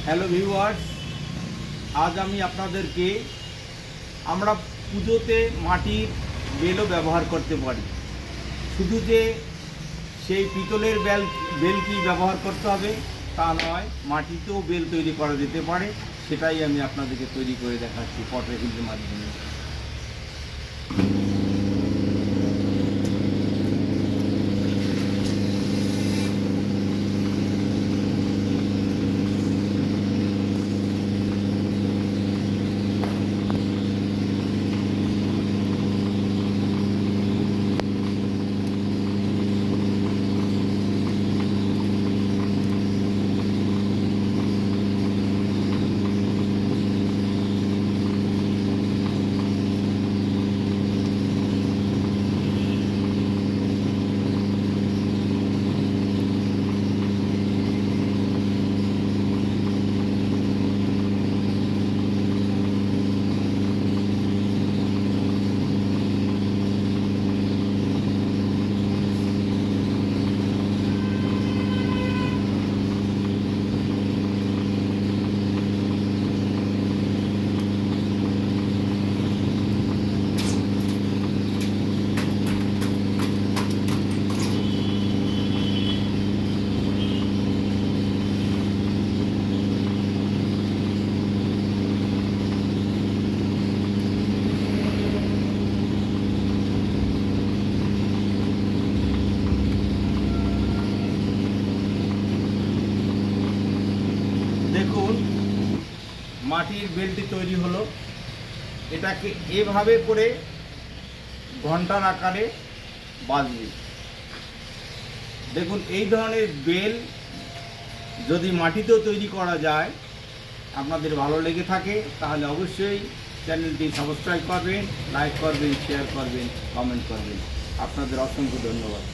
Hello viewers, আজ আমি আপনাদেরকে আমরা পুজোতে মাটির বেলও ব্যবহার করতে পারি। শুধু যে সেই পিতলের বেল কি ব্যবহার করতে হবে তা নয়, মাটিতেও বেল তৈরি করা যেতে পারে। সেটাই আমি আপনাদেরকে তৈরি করে দেখাচ্ছি পটরেখিলের মাধ্যমে। দেখুন, মাটির বেলটি তৈরি হলো। এটাকে এভাবে করে ঘন্টার আকারে বাজবে। দেখুন, এই ধরনের বেল যদি মাটিতেও তৈরি করা যায়, আপনাদের ভালো লেগে থাকে তাহলে অবশ্যই চ্যানেলটি সাবস্ক্রাইব করবেন, লাইক করবেন, শেয়ার করবেন, কমেন্ট করবেন। আপনাদের অসংখ্য ধন্যবাদ।